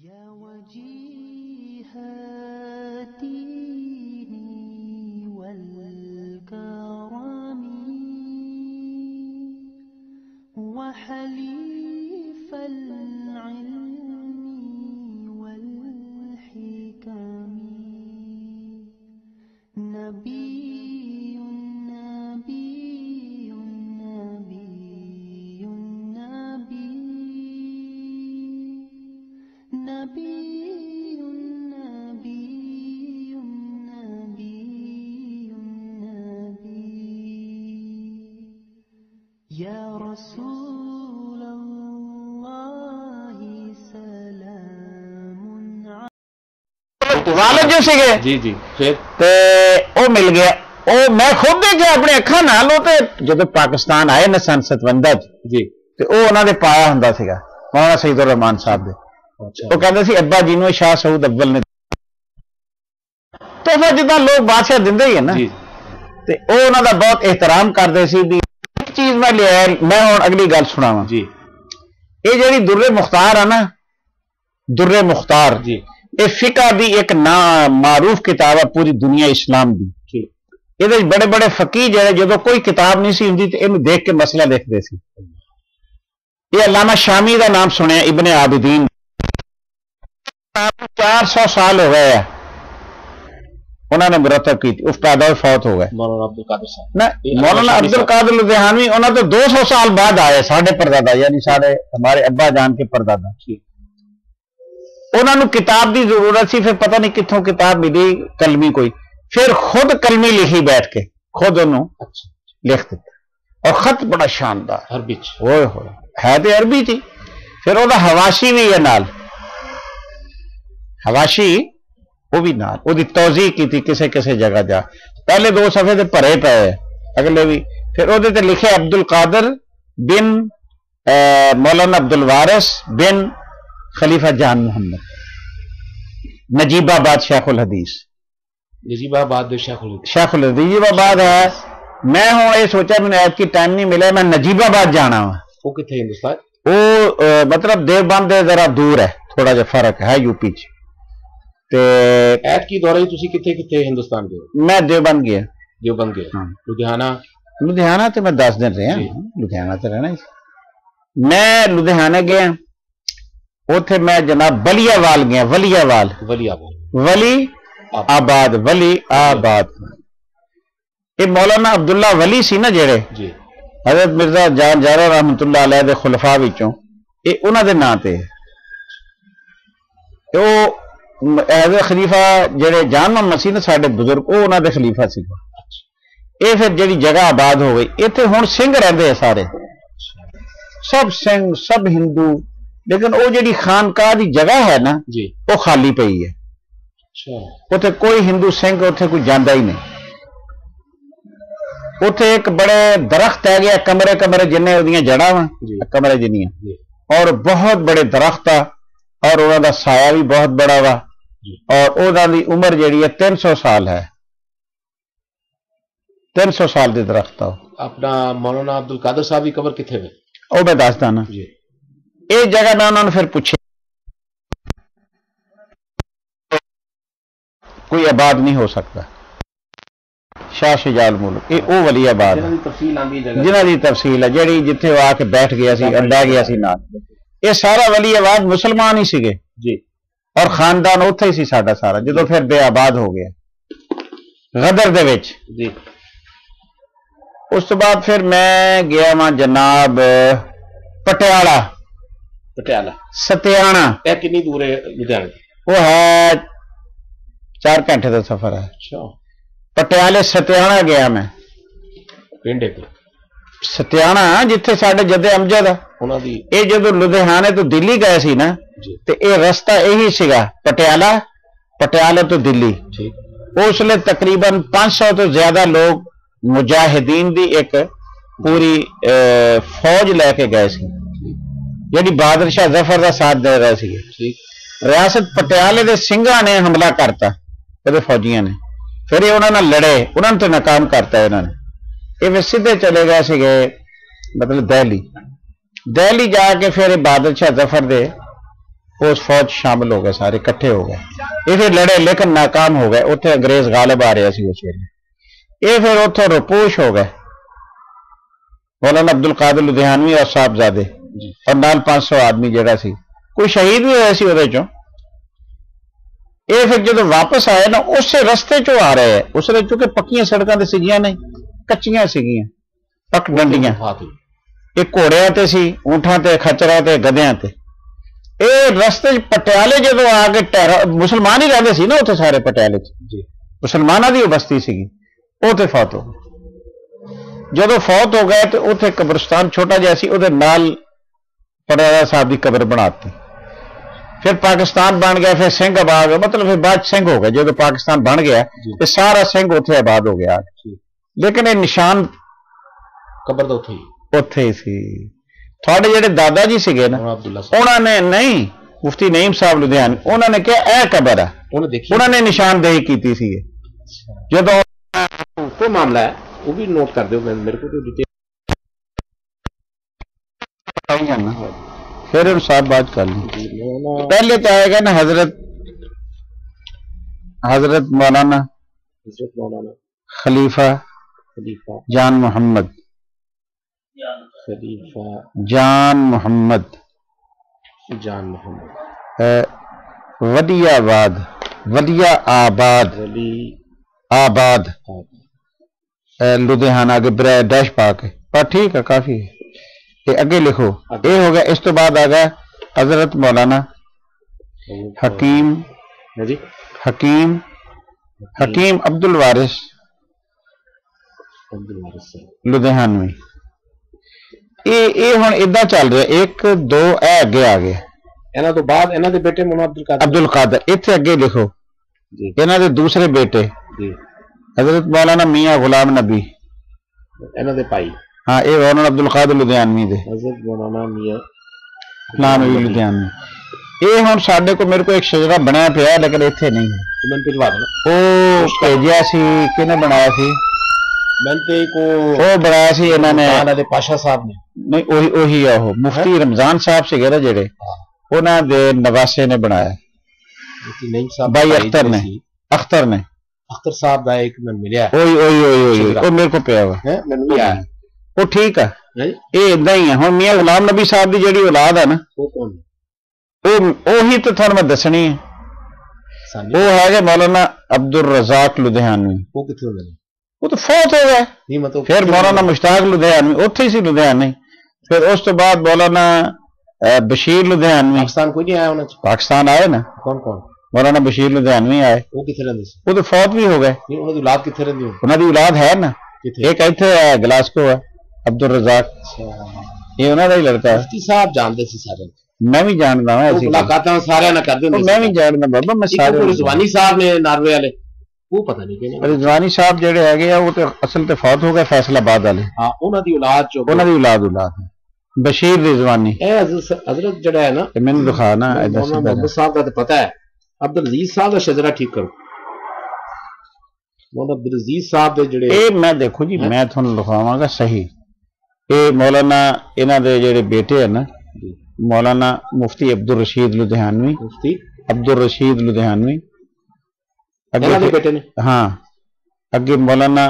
يا وجيهاتي والكرم وحليف العلم والحكم نبي نبي نبي نبي نبي نبي نبي نبي يا رسول الله سلام والد جو سکے جی جی پھر او مل گیا او میں خود دیکھا اپنے اکھاں نال او تے جدوں پاکستان آئے نا سن 57 جی تے او انہاں دے پایا ہوندا سیگا مولانا سید الرحمان صاحب دے اچھا وہ کہتے سی ابا جی نو شاہ سعود اول نے تحفہ جدا لوگ بادشاہ دیندے ہی ہے نا جی تے او انہاں دا بہت احترام کردے سی بھی ایک چیز میں لے آیا میں ہن اگلی گل سناواں جی اے جڑی در مختار ہے نا در مختار جی اے فقہ دی ایک معروف کتاب ہے پوری دنیا اسلام دی ٹھیک یہ بڑے بڑے فقیہ جڑے جدو کوئی کتاب نہیں سی ہوندی تے اینو دیکھ کے مسئلہ لکھدے سی یہ علامہ شامی دا نام سنیا ابن عابدین 400 سال ہو گئے ہیں انہوں نے مرتب کی اس پیدا ہوئے فوت ہو گئے مولانا عبد القادر صاحب نہ مولانا عبد القادر لدھیانوی انہوں نے تو 200 سال بعد آئے ساڑھے پردادا یعنی ساڑھے ہمارے ابا جان کے پردادا انہوں نے کتاب دی ضرورت سی پھر پتہ نہیں کتوں کتاب ملی کلمی کوئی پھر خود کلمی لکھی بیٹھ کے خود انہوں لکھ دیتا اور خط بڑا شاندار عربی ہوئے ہوئے ہے تو عربی تھی پھر وہ حواشی بھی ہے نال حواشی وہ بھی نال وہ توضیح کی تھی کسے کسے جگہ جا پہلے 2 صفحے تے پڑھے پے اگلے بھی پھر وہ لکھے عبد القادر بن مولانا عبد الوارث بن خلیفہ جان محمد نجیب آباد شیخ الحدیث نجیب آباد شیخ الحدیث نجیب آباد ہے میں ہوں یہ سوچا میں نے ایپ کی ٹائم نہیں ملا میں نجیب آباد جانا ہوں وہ کتنے ہندوستان وہ مطلب دیوبند ذرا دور ہے تھوڑا جا فرق ہے یو پی ایپ کی دورے تسی کتنے ہندوستان گئے میں دیوبند گیا لدھیانہ لدھیانہ تو میں 10 دن رہا لدھیانہ تو رہنا میں لدھیانہ گیا اوتھے میں جناب ولی وال گیا ولی آباد یہ مولانا عبداللہ ولی سی نا جڑے جی حضرت مرزا جان جارا رحمت اللہ علیہ دے خلفاء وچوں یہ انہاں دے نام تے او ایز خلیفہ جڑے جان محمد سی نا ساڈے بزرگ او انہاں دے خلیفہ سی اے پھر جڑی جگہ آباد ہو گئی ایتھے ہن سنگھ رہندے سارے سب سنگھ سب ہندو لیکن وہ جڑی خانقاہ دی جگہ ہے نا جی وہ خالی پئی ہے اتنے کوئی ہندو سنگھ اتنے کوئی جانا ہی نہیں اتنے ایک بڑے درخت ہے گیا کمرے کمرے جن جڑا وا کمرے جنیاں اور بہت بڑے درخت آ اور انہوں دا سایہ بھی بہت بڑا وا اور انہوں دی عمر جیڑی ہے 300 سال ہے 300 سال دی درخت آ اپنا مولانا عبد القادر صاحب کی قبر کتنے میں وہ میں دستا نا یہ جگہ میں انہوں نے پھر پوچھے کوئی آباد نہیں ہو سکتا شاہ شجال ملک یہ وہ ولی آباد جنہ دی تفصیل ہے جیڑی جتھے وہ آ کے بیٹھ گیا سی انڈا گیا سی نال یہ سارا ولی آباد مسلمان ہی سگے جی اور خاندان اتھے ہی سی ساڈا سارا جدو پھر بے آباد ہو گیا غدر دے وچ جی اس تو بعد پھر میں گیا وہاں جناب پٹیالہ ستیانہ کنی دور ہے لدھیانہ وہ ہے 4 گھنٹے کا سفر ہے پٹیالے ستیانہ گیا میں پنڈ ستیانہ جتھے ساڈے جدے امجد یہ جدو لدھیانے تو دلی گئے سی نا تو یہ رستہ یہی سگا پٹیالے تو دلی اس لیے تقریباً 500 تو زیادہ لوگ مجاہدین دی ایک پوری فوج لے کے گئے سی جی بہادر شاہ ظفر کا ساتھ دے رہے سی ریاست پٹیالے دے سنگھاں نے حملہ کرتا فوجیاں نے پھر یہ انہوں نے لڑے انہوں نے تو ناکام کرتا ہے انہوں نے یہ سیدھے چلے گئے سگے مطلب دہلی جا کے پھر بہادر شاہ ظفر دے اس فوج شامل ہو گئے سارے اکٹھے ہو گئے یہ پھر لڑے لیکن ناکام ہو گئے اتنے انگریز غالب آ رہا سی اس ویلے یہ پھر اتوں رپوش ہو گئے مولانا عبد القادر لدھیانوی اور صاحبزادے اور نال 500 آدمی جہاں سی کوئی شہید بھی ہوئے سی وہ یہ پھر جب واپس آئے نا اسی رستے چو آ رہے ہیں اس نے چونکہ پکیاں سڑکاں تے سگیاں نہیں کچیاں سگیاں پک ڈنڈیاں یہ گھوڑیاں تے سی اونٹاں تے کھچراں تے گدیاں تے یہ رستے پٹیالے جدو آ کے مسلمان ہی رہتے سی نا اتنے سارے پٹیالے مسلمانوں کی بستی سی وہ تے فوت ہو گئے جدو فوت ہو گئے تو اتنے قبرستان چھوٹا جہا سی وہ نال پٹیالہ صاحب کی قبر بناتی پھر پاکستان بن گیا پھر سنگھ آباد مطلب پھر بعد سنگھ ہو گئے جب پاکستان بن گیا تو سارا سنگھ اتنے آباد ہو گیا لیکن یہ نشان قبر تو اتے ہی سی تھوڑے جڑے دادا جی سگے نا انہوں نے نہیں مفتی نعیم صاحب لدھیانوی انہوں نے کہا اے قبر ہے انہوں نے نشاندہی کی سی جب کوئی معاملہ ہے وہ بھی نوٹ کر دو میرے کو تو پھر ان صاحب بات کر لیں پہلے تو آئے گا نا حضرت مولانا خلیفہ جان محمد جان محمد ودیا آباد لدھیانہ کے برائے ڈیش پا کے پر ٹھیک ہے کافی یہ اگے لکھو یہ ہو گیا اس تو بعد آ گیا حضرت مولانا حکیم عبد الوارث لدھیانوی یہ ہوں ادا چل رہا ایک دو اے اگے آ گئے انہاں تو بعد انہاں دے بیٹے مولانا عبد القادر اتنے اگے لکھو انہاں دے دوسرے بیٹے حضرت مولانا میاں غلام نبی انہاں دے بھائی ہاں یہ مولانا عبد القادر لدھیانوی دے حضرت مولانا میاں غلام لدھیانوی یہ ہوں سڈے کو میرے کو ایک شجرا بنیا پیا لیکن اتنے نہیں وہ بھیجیا سی کنے بنایا سی وہ بنایا سی انہوں نے پاشا صاحب نے نہیں وہی ہے وہ مفتی رمضان صاحب سے نا جڑے انہوں دے نواسے نے بنایا بھائی اختر صاحب کا ایک ملیا وہ میرے کو پیا ہوا وہ ٹھیک ہے یہ ادا ہی ہے ہوں میاں غلام نبی صاحب کی جڑی اولاد ہے نا وہی تو تھوڑا میں دسنی ہے وہ ہے مولانا عبد الرزاق لدھیانوی وہ تو فوت ہو گئے پھر مولانا مشتاق لدھیانوی اتنے سی لدھیانوی پھر اس تو بعد مولانا بشیر لدھیانوی پاکستان آئے نا مولانا بشیر لدھیانوی آئے وہ تو فوت بھی ہو گئے انہوں کی اولاد ہے نا ایک اتنے ہے گلاسکو ہے عبد الرزاق یہ انہوں کا ہی لڑکا ہے صاحب جانتے سی سارے میں بھی جانتا ہوں سارے میں بھی جانتا بابا میں سارے رضوانی صاحب نے ناروے والے وہ پتہ نہیں رضوانی صاحب جڑے ہے وہ تو اصل تے فوت ہو گئے فیصل آباد والے ہاں انہاں دی اولاد ہے بشیر رضوانی حضرت جڑا ہے نا میں نے دکھا نا محمد صاحب کا تو پتہ ہے عبد العزیز صاحب کا شجرا ٹھیک کرو مولانا عبد العزیز صاحب دے جڑے اے میں دیکھو جی میں تھانوں لکھواواں گا صحیح اے مولانا انہاں دے جڑے بیٹے ہیں نا مولانا مفتی عبد الرشید لدھیانوی عبد الرشید لدھیانوی ہاں اگے مولانا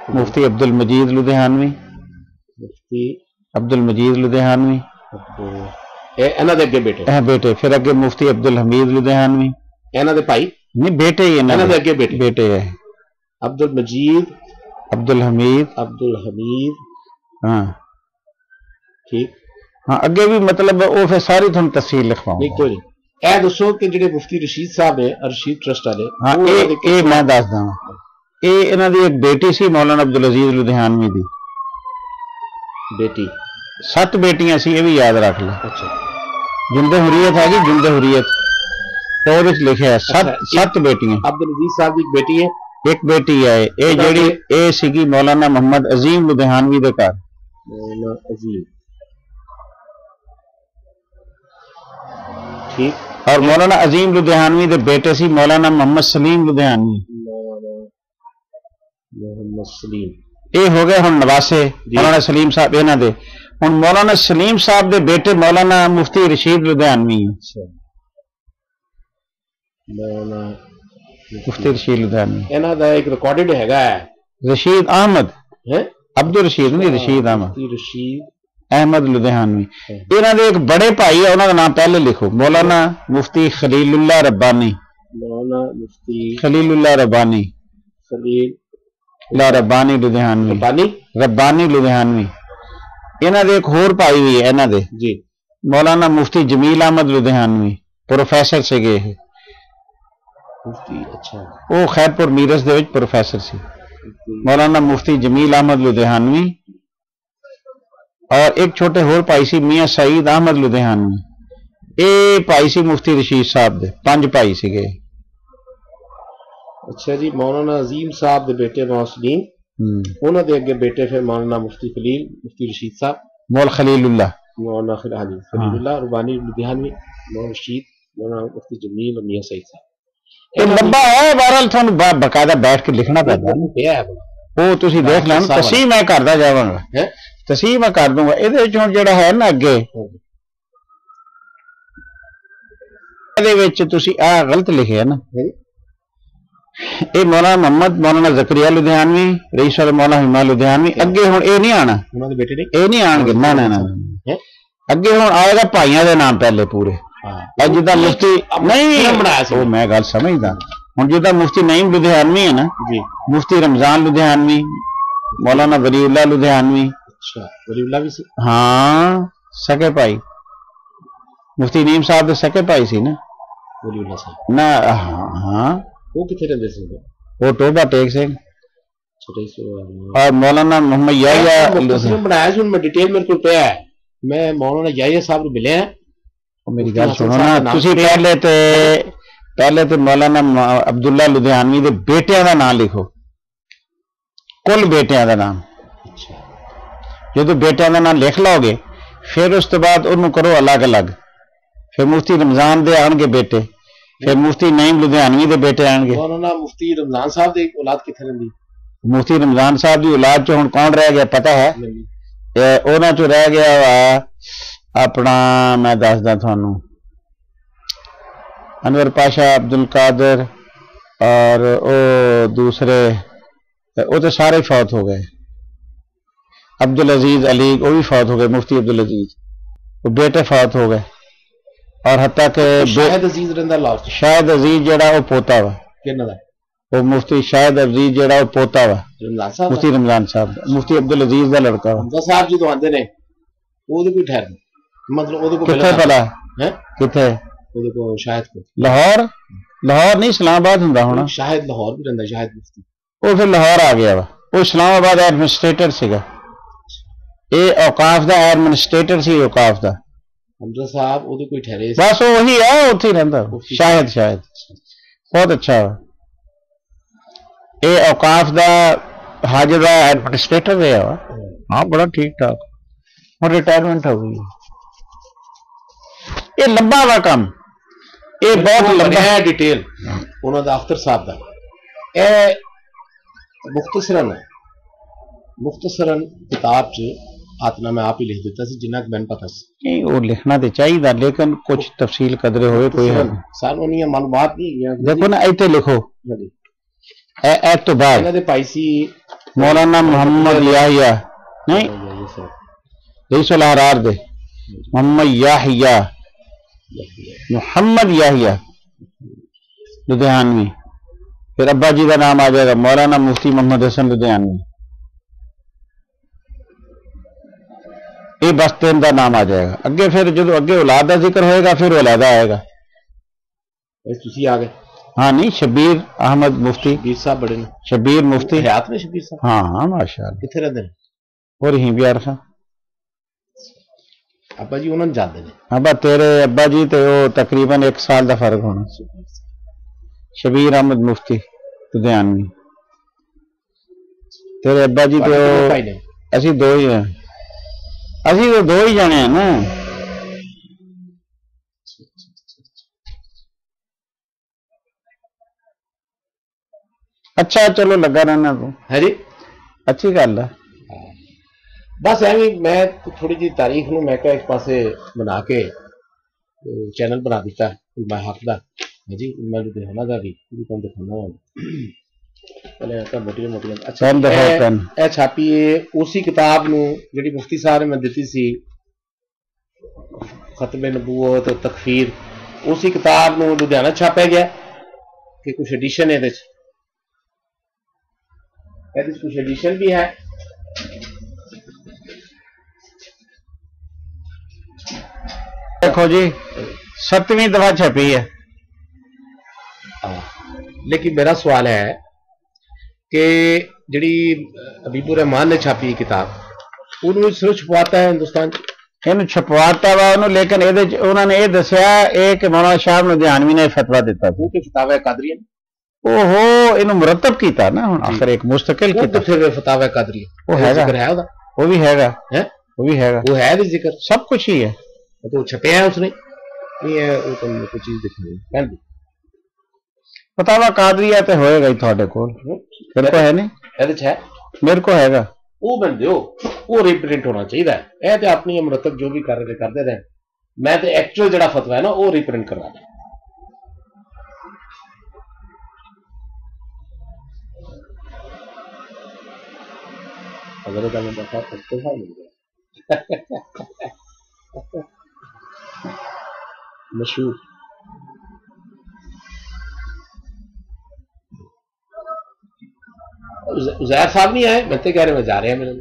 مفتی عبد المجید لدھیانوی عبد المجید لدھیانوی بیٹے پھر اگے مفتی عبد الحمید لدھیانوی نہیں بیٹے ہی بیٹے ہے عبد المجید عبد الحمید ہاں ٹھیک ہاں اگے بھی مطلب وہ پھر ساری تھوڑی تفصیل لکھواؤں اے دسو کہ جڑے مفتی رشید صاحب ہیں رشید ٹرسٹ والے ہاں اے میں دسدا ہاں اے انہاں دی ایک بیٹی سی مولانا عبد العزیز لدھیانوی دی بیٹی 7 بیٹیاں سی یہ بھی یاد رکھ لو اچھا جلد حریت ہے جی جلد حریت تو وہ لکھا ہے 7 بیٹیاں عبد العزیز صاحب کی بیٹی ہے ایک بیٹی ہے اے جڑی اے سیگی مولانا محمد عظیم لدھیانوی دے گھر مولانا عظیم ٹھیک اور مولانا عظیم لدھیانوی دے بیٹے سی مولانا محمد سلیم لدھیانوی محمد سلیم یہ ہو گئے ہوں نواسے مولانا سلیم صاحب انہاں دے ہوں مولانا سلیم صاحب کے بیٹے مولانا مفتی رشید لدھیانوی مفتی رشید لدھیانوی ਇਹਨਾਂ ਦਾ ਇੱਕ ਰਿਕਾਰਡਡ ਹੈਗਾ ਹੈ رشید احمد ਹੈ عبد الرشید نہیں رشید احمد ਮੁਫਤੀ ਰਸ਼ੀਦ احمد لدھیانوی یہاں دے ایک بڑے بھائی ہے انہوں کا نام پہلے لکھو مولانا مفتی خلیل اللہ ربانی مولانا مفتی خلیل اللہ ربانی خلیل اللہ ربانی لدھیانوی ربانی ربانی لدھیانوی یہاں دے ایک ہور بھائی بھی ہے یہاں دے جی مولانا مفتی جمیل احمد لدھیانوی پروفیسر سے گئے ہیں مفتی اچھا وہ خیر پور میرس دے وچ پروفیسر سی مولانا مفتی جمیل احمد لدھیانوی اور ایک چھوٹے ہور بھائی سی میاں سعید احمد لدھیانوی اے بھائی سی مفتی رشید صاحب دے 5 بھائی سی گئے اچھا جی مولانا عظیم صاحب دے بیٹے مولانا سلیم انہوں دے اگے بیٹے پھر مولانا مفتی خلیل مفتی رشید صاحب مول خلیل اللہ مولانا خلیل اللہ ربانی لدھیانوی مولانا رشید مولانا مفتی جمیل اور میاں سعید صاحب یہ لمبا ہے بہرحال تھانوں باقاعدہ بیٹھ کے لکھنا پڑتا ہے وہ تسی دیکھ لیں تصحیح میں کردا جاواں گا تصحیح میں کر دوں گا یہ جڑا ہے نا اگے تسی غلط لکھے ہے نا یہ مولانا محمد مولانا زکریا لدھیانوی رئیس مولانا ہما لدھیانوی اگے ہوں یہ نہیں آنا یہ نہیں آن گے نہ اگے ہوں آئے گا بھائیاں دے نام پہلے پورے جدا مفتی نہیں میں گل سمجھدا ہوں جدا مفتی نعیم لدھیانوی ہے نا مفتی رمضان لدھیانوی مولانا ولی اللہ لدھیانوی ہاں سکے بھائی مفتی نعیم صاحب دے سکے بھائی سی نا نہ ہاں وہ ٹوبا ٹیک سے اور مولانا محمد یحییٰ بنایا سی میں ڈیٹیل میرے کو پیا ہے میں مولانا یحییٰ صاحب کو ملے ہیں میری گل سنو نا تسی پہلے تے مولانا عبداللہ لدھیانوی دے بیٹیاں دا نام لکھو کل بیٹیاں دا نام جدو بیٹیاں دا نام لکھ لو گے پھر اس کے بعد انہوں کرو الگ الگ پھر مفتی رمضان دے آن گے بیٹے پھر مفتی نعیم لدھیانوی دے بیٹے آن گے مولانا مفتی رمضان صاحب دی اولاد کتنے رہندی مفتی رمضان صاحب دی اولاد چ ہن کون رہ گیا پتہ ہے انہاں چ رہ گیا وا اپنا میں دسدا تھانوں انور پاشا عبد القادر اور او دوسرے وہ تو سارے فوت ہو گئے عبد العزیز علی وہ بھی فوت ہو گئے مفتی عبد العزیز وہ بیٹے فوت ہو گئے اور حتیٰ کہ شاہد عزیز رہندا لاہور شاہد عزیز جڑا وہ پوتا وا وہ مفتی شاہد عزیز جڑا وہ پوتا وا مفتی رمضان صاحب مفتی عبد العزیز دا لڑکا وا حمزہ صاحب جدوں آندے نے او دے کوئی ٹھہر مطلب او دے کو کتے پلا کتے او دے کو شاہد کو لاہور نہیں اسلام آباد ہوندا ہونا شاہد لاہور بھی رہندا شاہد مفتی وہ پھر لاہور آ گیا وا وہ اسلام آباد ایڈمنسٹریٹر سیگا یہ اوقاف دا ایڈمنسٹریٹر سی اوقاف دا حمزہ صاحب او دے کوئی ٹھہرے بس وہی ہے اوتھے رہندا شاہد بہت اچھا وا یہ اوقاف دا حج دا ایڈمنسٹریٹر رہا وا ہاں بڑا ٹھیک ٹھاک ہوں ریٹائرمنٹ ہو گئی یہ لمبا وا کام یہ بہت لمبا ہے ڈیٹیل انہوں دا اختر صاحب دا اے مختصراً کتاب چ آتنا میں آپ ہی لکھ دیتا سی جنہ کہ میں پتہ سی نہیں وہ لکھنا تو چاہیے لیکن کچھ تفصیل قدرے ہوئے کوئی ہے سانوں نہیں معلومات نہیں دیکھو نا ایتے لکھو ایت تو بعد انہاں دے بھائی سی مولانا محمد یحییٰ نہیں رئیس الاحرار دے محمد یحییٰ لدھیانوی پھر ابا جی کا نام آ جائے گا مولانا مفتی محمد حسن لدھیانوی یہ بس تین کا نام آ جائے گا اگے پھر جب اگے اولاد کا ذکر ہوئے گا پھر علیحدہ آئے گا تسی آ گئے ہاں نہیں شبیر احمد مفتی شبیر صاحب بڑے شبیر مفتی حیات میں شبیر صاحب ہاں ماشاء اللہ کتنے رہتے ہیں اور یہیں بھی عرصہ ابا جی انہوں نے جاتے ہیں ابا تیرے ابا جی تو وہ تقریباً 1 سال کا فرق ہونا شبیر احمد مفتی لدھیانوی تیرے ابا جی تو اسی دو ہی ہیں اسی تو 2 ہی جانے ہیں نا اچھا چلو لگا رہنا تو ہے جی اچھی گل ہے بس ایویں میں تھوڑی جی تاریخ نو میں ایک پاسے بنا کے چینل بنا دیتا علماء حق دا جی علماء لدھیانہ دا بھی تم دکھانا پہلے موٹیاں موٹیاں اچھا اے چھاپی ہے اسی کتاب نو جڑی مفتی صاحب نے میں دیتی سی ختم نبوت تکفیر اسی کتاب نو لدھیانہ چھاپیا گیا کہ کچھ ایڈیشن ہے کچھ ایڈیشن بھی ہے دیکھو جی 7ویں دفعہ چھپی ہے لیکن میرا سوال ہے کہ جڑی حبیب الرحمان نے چھاپی کتاب انہوں صرف چھپواتا ہے ہندوستان چھپواتا وا لیکن انہوں نے یہ دسیا کہ مولانا شاہ لدھیانوی نے فتوا دیتا وہ کہ فتاوی قادریہ اوہو یہ مرتب کیتا نا آخر ایک مستقل فتاوی قادریہ وہ ہے وہ بھی ہے گا وہ ہے بھی ذکر سب کچھ ہی ہے تو چھپیا ہے اس نے کوئی چیز دکھانی فتاوی قادریہ تے ہوئے گا ہی تھوڑے کول میرے کو ہے نہیں میرے کو ہے گا وہ بندے وہ ریپرنٹ ہونا چاہیے یہ تو اپنی مرتب جو بھی کرتے رہے میں تو ایکچوئل جڑا فتوا ہے نا وہ ریپرنٹ کروا دیں مشہور زیر صاحب نہیں آئے میں تو کہہ رہے میں جا رہے ہیں میرے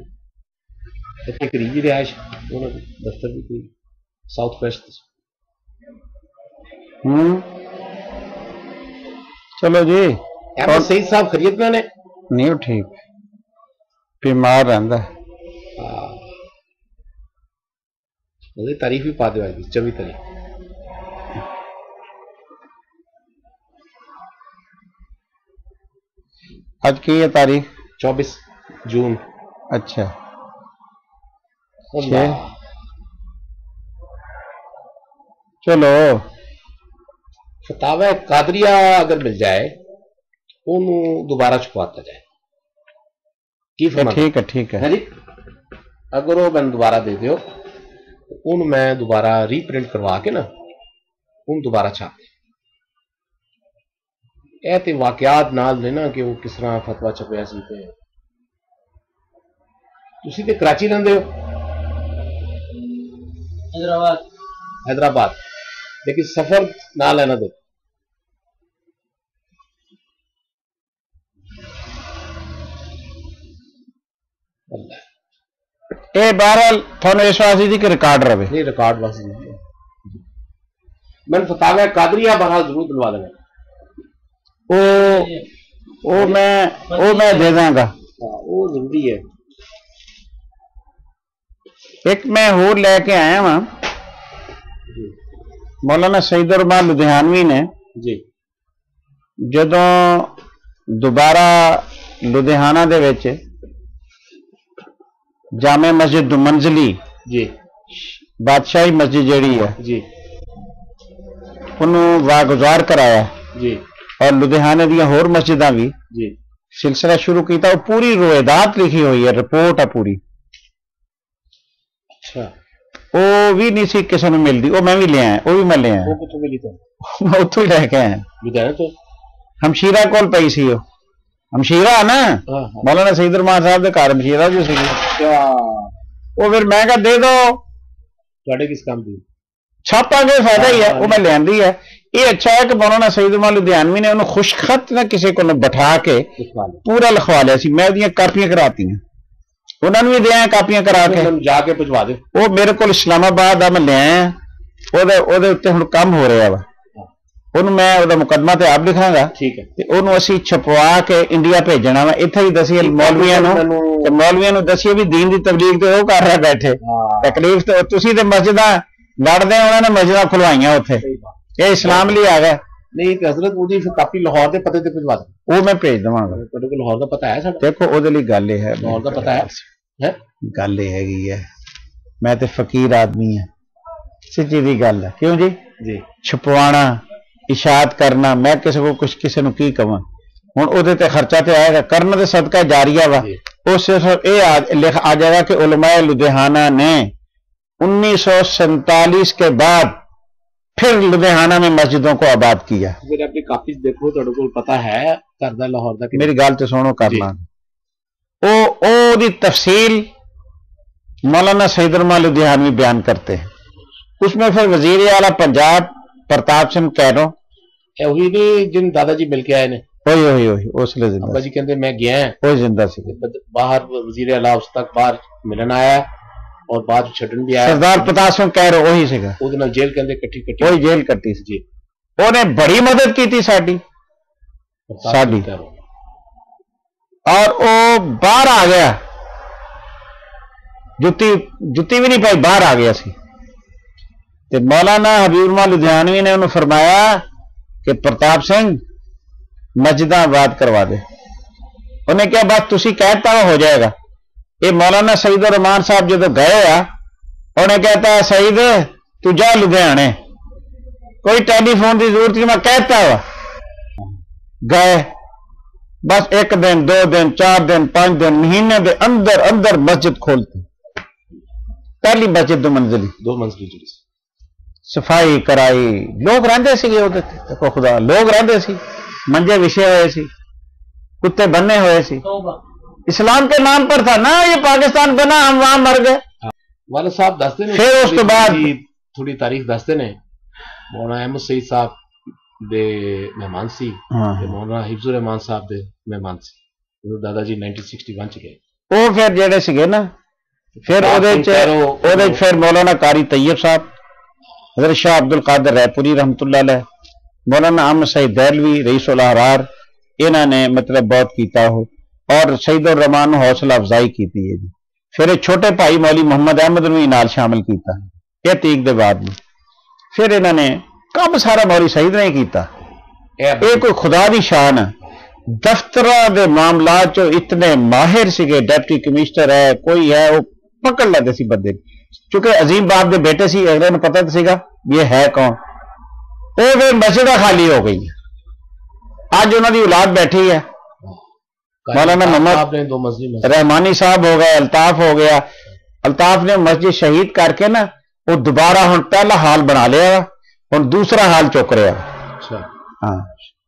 اتنے قریبی رہائش دفتر بھی کوئی ساؤتھ ویسٹ چلو جی احمد سعید صاحب خریدنا نے نہیں ٹھیک بیمار رہتا تاریخ بھی پا دے 24 تاریخ آج کی ہے تاریخ 24 جون اچھا چلو فتاوی قادریہ اگر مل جائے انہوں دوبارہ چھپواتا جائے ٹھیک ہے اگر وہ میں دوبارہ دے دیو ان میں دوبارہ ری پرنٹ کروا کے نا ان دوبارہ چھاپ دیں اے تے واقعات نال نے نا کہ وہ کس طرح فتوا چھپیا سی تسی تے کراچی رہندے ہو حیدرآباد لیکن سفر نال ہے نا دے اے بہرحال تھانوں اس واسطے دی کہ ریکارڈ رہے نہیں ریکارڈ واسطے میں فتاوی قادریہ بہرحال ضرور دلوا دینا وہ میں دے داں گا وہ ضروری ہے ایک میں ہور لے کے آیا ہاں مولانا سعید الرحمان لدھیانوی نے جی جدوں دوبارہ لدھیانہ دے وچ جامع مسجد دو منزلی جی بادشاہی مسجد جیڑی ہے جی انہوں واگزار کرایا جی اور لدھیانے دیا ہور مسجداں بھی جی سلسلہ شروع کیتا وہ پوری روایات لکھی ہوئی ہے رپورٹ ہے پوری اچھا وہ بھی نہیں سی کسی نے ملتی وہ میں بھی لے آیا وہ بھی میں لے آیا میں اتوں ہی لے کے آیا ہمشیرہ کول پئی سی وہ ہمشیرہ نا مولانا سعید الرحمان صاحب دے گھر ہمشیرہ جو سی وہ پھر میں کہا دے دو کس کام دی چھاپا کے فائدہ ہی ہے وہ میں لے آندی ہے یہ اچھا ہے کہ مولانا سعید الرحمان لدھیانوی نے انہوں خوش خط نہ کسی کو بٹھا کے پورا لکھوا لیا سی میں دیاں کاپیاں کراتی ہیں انہوں نے بھی دیا کاپیاں کرا کے جا کے پہنچوا دے وہ میرے کو اسلام آباد میں لے آیا وہ ہوں کم ہو رہا وا انہوں میں مقدمہ تے آپ لکھاں گا انہوں اسی چھپوا کے انڈیا بھیجنا وا اتنے ہی دسی مولویاں دسیے بھی دین دی تبلیغ تو وہ کر رہے بیٹھے تکلیف تو تسی تے مسجداں لڑتے انہوں نے مسجداں کھلوائیاں اتنے یہ اسلام لیے آ گئے نہیں حضرت وہ کاپی لاہور کے پتے پہنچوا دیں وہ میں بھیج دوا گا لاہور کا پتا ہے دیکھو وہ گل یہ ہے لاہور کا پتا ہے گل یہ ہے میں تے فقیر آدمی ہوں سچی دی گل ہے کیوں جی چھپوانا اشاعت کرنا میں کسی کو کچھ کسی نو کی کہاں ہوں وہ خرچہ تو آئے گا، کرنا تو صدقہ جاریہ وا. اس سے یہ لکھ آ جائے گا کہ علماء لدھیانہ نے 1947 کے بعد پھر لدھیانہ میں مسجدوں کو آباد کیا. پھر اپنی کاپیز دیکھو تو کو پتا ہے کردہ لاہور دا. میری گل تو سنو کرنا دی تفصیل مولانا سعید الرحمان لدھیانوی بیان کرتے ہیں. اس میں پھر وزیر اعلیٰ پنجاب پرتاپ سنگھ کیرو، وہی نہیں جن دادا جی مل کے آئے نے، وہی اس لیے زندہ ابا جی کہتے میں گیا ہیں، وہی زندہ سی. باہر وزیر اعلیٰ اس تک باہر ملن آیا اور بعد چھٹن بھی آیا. سردار پرتاپ سنگھ کیرو وہی سیگا، وہ جیل کے اندر کٹھی وہی جیل کٹی سی. جی انہیں بڑی مدد کی تھی ساڈی اور وہ باہر آ گیا، جتی بھی نہیں پائی، باہر آ گیا سی. تے مولانا حبیب الرحمان لدھیانوی نے انہوں فرمایا کہ پرتاپ سنگھ مسجداں آباد کروا دے. انہیں کیا بات تسی کہتا ہو جائے گا. یہ مولانا سعید الرحمان صاحب جدو گئے انہیں کہتا ہے سعید تو جا لدھیانے، کوئی ٹیلی فون کی ضرورت نہیں، میں کہتا ہوا. گئے بس 1 دن 2 دن 4 دن 5 دن مہینے دے اندر اندر مسجد کھولتی. پہلی مسجد 2 منزلی صفائی کرائی. لوگ رہندے سی دیکھو خدا، لوگ رہندے سی، منجے وچھے ہوئے سی، کتے بننے ہوئے سی. اسلام کے نام پر تھا نا یہ پاکستان بنا، ہم وہاں مر گئے. والد صاحب دستے نے پھر اس کے بعد تھوڑی تاریخ دستے نے مولانا احمد سعید صاحب دے مہمان سی، مولانا حفظ الرحمان صاحب دے مہمان سی. دادا جی 1961 چ گئے. وہ پھر جڑے سگے نا پھر پھر مولانا قاری طیب صاحب، حضرت شاہ عبد القادر رائے پوری رحمت اللہ علیہ، مولانا احمد سعید دہلوی رئیس الاحرار، انہوں نے مطلب بہت کیتا ہو اور سعید الرحمان حوصلہ افزائی کی ہے. پھر چھوٹے بھائی مولوی محمد احمد نے نال شامل کیتا یہ تیگ دے بعد میں. پھر انہوں نے کام سارا مولوی سعید نے کیتا. یہ کوئی خدا دی شان ہے. دفتر دے معاملات چو اتنے ماہر سگے، ڈپٹی کمشنر ہے کوئی ہے وہ پکڑ لیتے سی بندے، چونکہ عظیم باپ دے بیٹے سی، اگلے نے پتہ سیگا یہ ہے کون. وہ مسجد خالی ہو گئی. اج انہوں دی اولاد بیٹھی ہے، مولانا محمد رحمانی صاحب ہو گئے، الطاف ہو گیا. الطاف نے مسجد شہید کر کے نا وہ دوبارہ ہوں پہلا حال بنا لیا، ہوں دوسرا حال چک رہا. ہاں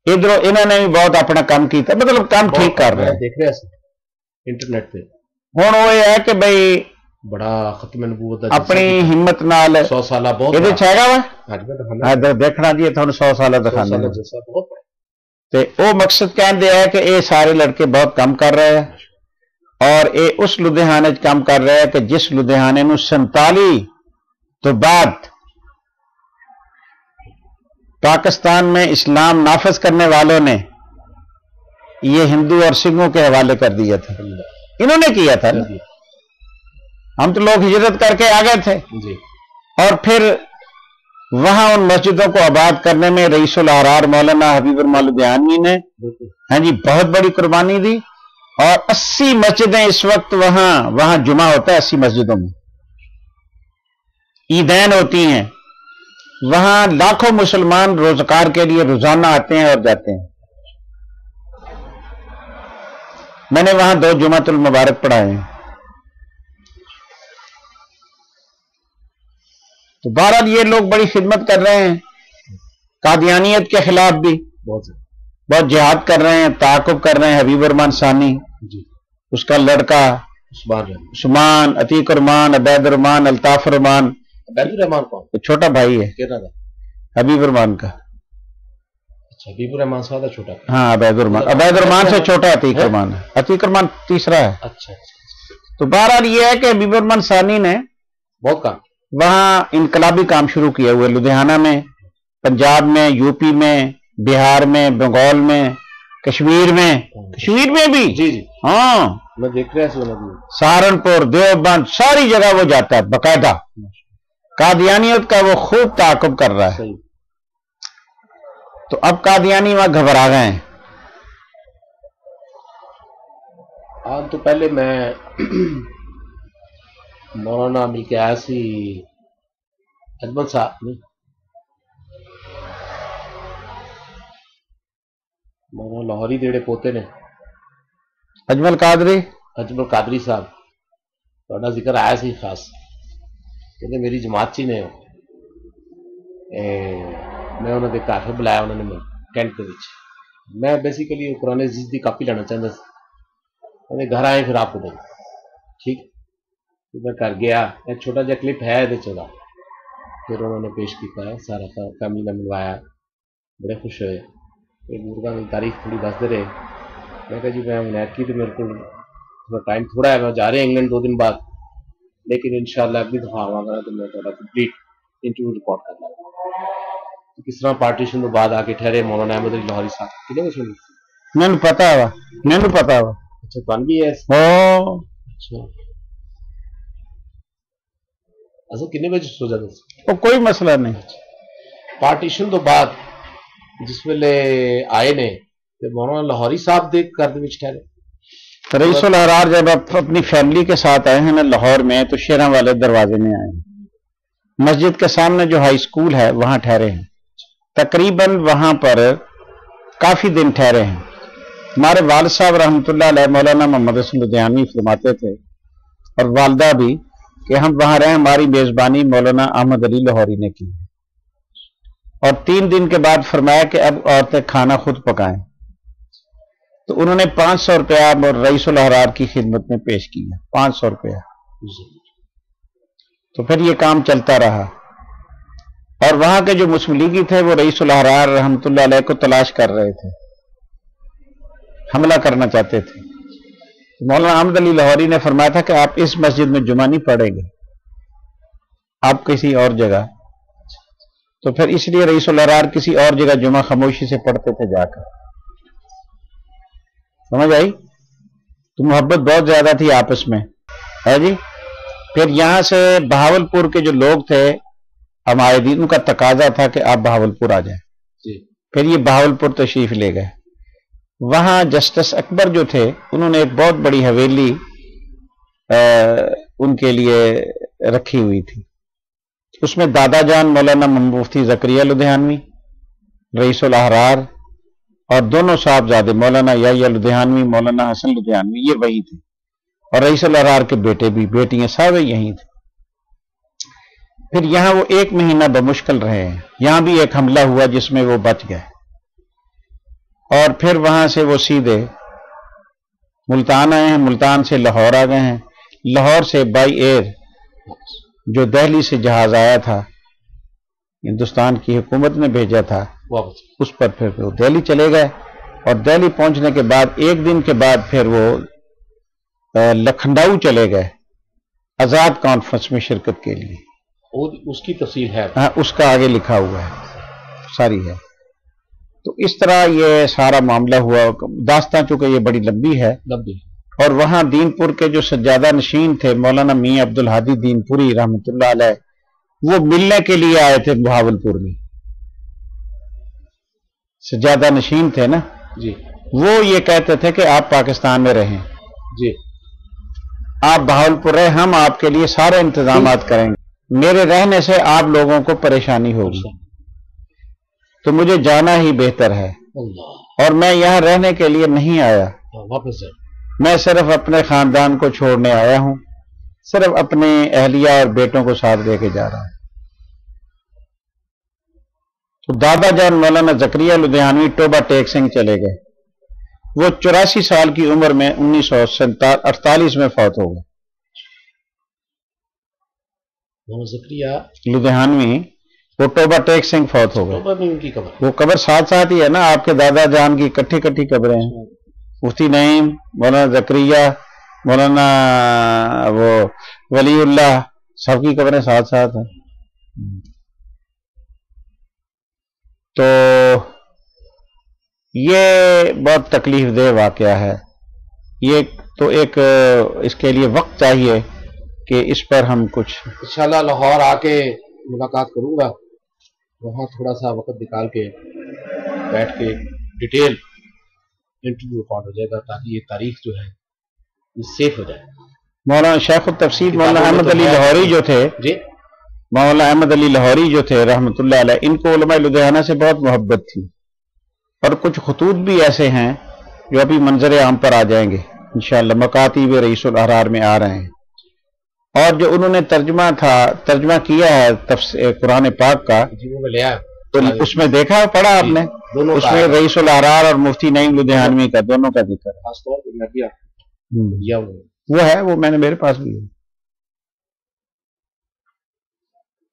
ادھر انہوں نے بھی بہت اپنا کام کیتا، مطلب کام ٹھیک کر رہے ہیں. دیکھ رہے انٹرنیٹ پہ ہوں وہ یہ ہے کہ بھائی بڑا ختم نبوت اپنی ہمت نال 100 سالہ بہت دیکھنا جی تھوڑا 100 سالہ دکھانا. تے او مقصد کہن دے ہے کہ اے سارے لڑکے بہت کم کر رہے ہیں اور اے اس لدھیانے کام کر رہے ہیں کہ جس لدھیانے نو 47 تو بعد پاکستان میں اسلام نافذ کرنے والوں نے یہ ہندو اور سنگھوں کے حوالے کر دیا تھا. انہوں نے کیا تھا نا، ہم تو لوگ ہجرت کر کے آ گئے تھے اور پھر وہاں ان مسجدوں کو آباد کرنے میں رئیس الاحرار مولانا حبیب الرحمان لدھیانوی نے ہاں جی بہت بڑی قربانی دی. اور 80 مسجدیں اس وقت وہاں جمعہ ہوتا ہے. 80 مسجدوں میں عیدین ہوتی ہیں، وہاں لاکھوں مسلمان روزگار کے لیے روزانہ آتے ہیں اور جاتے ہیں. میں نے وہاں 2 جمعۃ المبارک پڑھائے ہیں. تو بہرحال یہ لوگ بڑی خدمت کر رہے ہیں. قادیانیت کے خلاف بھی بہت جہاد کر رہے ہیں، تعاقب کر رہے ہیں. حبیب الرحمان ثانی، اس کا لڑکا عثمان، عتیق الرحمان، عبید الرحمان، الطاف الرحمان. عبید الرحمان کون؟ چھوٹا بھائی ہے حبیب الرحمان کا. حبیب الرحمان صاحب کا چھوٹا؟ ہاں عبید الرحمان سے چھوٹا عتیق الرحمان ہے. عتیق الرحمان تیسرا ہے. اچھا. تو بہرحال یہ ہے کہ حبیب الرحمان ثانی نے بہت کام وہاں انقلابی کام شروع کیا ہوئے، لدھیانہ میں، پنجاب میں، یو پی میں، بہار میں، بنگال میں، کشمیر میں بھی. جی ہاں میں دیکھ رہا سہارنپور، دیوبند، ساری جگہ وہ جاتا ہے باقاعدہ. قادیانیت کا وہ خوب تعاقب کر رہا ہے. تو اب قادیانی وہاں گھبرا گئے ہیں. تو پہلے میں مولانا مل کے آیا سی اجمل صاحب مولانا لاہوری دے جڑے پوتے نے اجمل قادری اجمل قادری صاحب تہاڈا ذکر آیا سی خاص کہ میری جماعت چ نے میں انہوں نے گھر بلایا انہوں نے کینٹ کے میں بیسیکلی قرآن عزیز کی کاپی لینا چاہتا سی گھر آئے پھر آپ کو دیں ٹھیک میں گھر گیا ایک چھوٹا جا کلپ ہے یہ چلا پھر انہوں نے پیش کیا سارا فیملی نے ملوایا بڑے خوش ہوئے یہ بزرگوں کی تاریخ تھوڑی دستے رہے میں کہا جی میں عنایت کی تو میرے کو تھوڑا ٹائم تھوڑا ہے میں جا رہے ہیں انگلینڈ 2 دن بعد لیکن انشاءاللہ اگلی دفعہ آواں گا تو میں تھوڑا کمپلیٹ انٹرویو ریکارڈ کرنا کس طرح پارٹیشن تو بعد آ کے ٹھہرے مولانا احمد علی لاہوری صاحب کتنے بجے سنی میں پتا ہوا اچھا تمہیں بھی ہے اچھا اصل کتنے بجے سو جاتے کوئی مسئلہ نہیں پارٹیشن تو بعد جس ویلے آئے نے مولانا لاہوری صاحب دے گھر دے وچ ٹھہرے رئیس الاحرار جب اپنی فیملی کے ساتھ آئے ہیں نا لاہور میں تو شیراں والے دروازے میں آئے ہیں مسجد کے سامنے جو ہائی اسکول ہے وہاں ٹھہرے ہیں تقریباً وہاں پر کافی دن ٹھہرے ہیں ہمارے والد صاحب رحمۃ اللہ علیہ مولانا محمد حسن لدھیانوی فرماتے تھے اور والدہ بھی کہ ہم وہاں رہے ہماری میزبانی مولانا احمد علی لاہوری نے کی اور 3 دن کے بعد فرمایا کہ اب عورتیں کھانا خود پکائیں تو انہوں نے 500 روپیہ رئیس الاحرار کی خدمت میں پیش کیا 500 روپیہ تو پھر یہ کام چلتا رہا اور وہاں کے جو مسلم لیگی تھے وہ رئیس الاحرار رحمۃ اللہ علیہ کو تلاش کر رہے تھے حملہ کرنا چاہتے تھے مولانا احمد علی لاہوری نے فرمایا تھا کہ آپ اس مسجد میں جمعہ نہیں پڑھیں گے آپ کسی اور جگہ تو پھر اس لیے رئیس الاحرار کسی اور جگہ جمعہ خاموشی سے پڑھتے تھے جا کر سمجھ آئی تو محبت بہت زیادہ تھی آپس میں ہے جی پھر یہاں سے بہاولپور کے جو لوگ تھے عمائدین کا تقاضا تھا کہ آپ بہاولپور آ جائیں پھر یہ بہاولپور تشریف لے گئے وہاں جسٹس اکبر جو تھے انہوں نے ایک بہت بڑی حویلی ان کے لیے رکھی ہوئی تھی اس میں دادا جان مولانا مفتی زکریا لدھیانوی رئیس الاحرار اور دونوں صاحبزادے مولانا یحییٰ لدھیانوی مولانا حسن لدھیانوی یہ وہی تھے اور رئیس الاحرار کے بیٹے بھی بیٹیاں سارے یہیں تھے پھر یہاں وہ 1 مہینہ بمشکل رہے ہیں یہاں بھی ایک حملہ ہوا جس میں وہ بچ گئے اور پھر وہاں سے وہ سیدھے ملتان آئے ہیں ملتان سے لاہور آ گئے ہیں لاہور سے بائی ایئر جو دہلی سے جہاز آیا تھا ہندوستان کی حکومت نے بھیجا تھا اس پر پھر وہ دہلی چلے گئے اور دہلی پہنچنے کے بعد 1 دن کے بعد پھر وہ لکھنؤ چلے گئے آزاد کانفرنس میں شرکت کے لیے اس کی تفصیل ہے ہاں اس کا آگے لکھا ہوا ہے ساری ہے تو اس طرح یہ سارا معاملہ ہوا داستان چونکہ یہ بڑی لمبی ہے اور وہاں دین پور کے جو سجادہ نشین تھے مولانا میاں عبد الحادی دین پوری رحمۃ اللہ علیہ وہ ملنے کے لیے آئے تھے بہاولپور میں سجادہ نشین تھے نا جی وہ یہ کہتے تھے کہ آپ پاکستان میں رہیں جی آپ بہاولپور رہیں ہم آپ کے لیے سارے انتظامات کریں گے میرے رہنے سے آپ لوگوں کو پریشانی ہوگی تو مجھے جانا ہی بہتر ہے اور میں یہاں رہنے کے لیے نہیں آیا واپس میں صرف اپنے خاندان کو چھوڑنے آیا ہوں صرف اپنے اہلیہ اور بیٹوں کو ساتھ لے کے جا رہا ہوں تو دادا جان مولانا زکریا لدھیانوی ٹوبہ ٹیک سنگھ چلے گئے وہ 84 سال کی عمر میں 1948 میں فوت ہو گئے زکریا لدھیانوی وہ ٹوبہ ٹیک سنگھ فوت ہو گئے وہ قبر ساتھ ساتھ ہی ہے نا آپ کے دادا جان کی کٹھی قبریں ہیں مفتی نعیم مولانا زکریا مولانا وہ ولی اللہ سب کی قبریں ساتھ ساتھ ہیں تو یہ بہت تکلیف دہ واقعہ ہے یہ تو ایک اس کے لیے وقت چاہیے کہ اس پر ہم کچھ انشاءاللہ لاہور آ کے ملاقات کروں گا وہاں تھوڑا سا وقت نکال کے بیٹھ کے ڈیٹیل انٹرویو ریکارڈ ہو جائے گا تاکہ یہ تاریخ جو ہے یہ سیف ہو جائے مولانا شیخ التفسیر مولانا احمد علی لاہوری جو تھے جی مولانا احمد علی لاہوری جو تھے رحمۃ اللہ علیہ ان کو علماء لدھیانہ سے بہت محبت تھی اور کچھ خطوط بھی ایسے ہیں جو ابھی منظر عام پر آ جائیں گے انشاءاللہ، مکاتیب رئیس الاحرار میں آ رہے ہیں. اور جو انہوں نے ترجمہ کیا ہے قرآن پاک کا، جی وہ میں لیا تو اس میں دیکھا پڑھا آپ نے، دونوں اس میں رئیس الاحرار اور مفتی نعیم لدھیانوی کا دونوں کا ذکر ہے. خاص طور پہ میں بھی وہ ہے، وہ میں نے میرے پاس بھی ہے.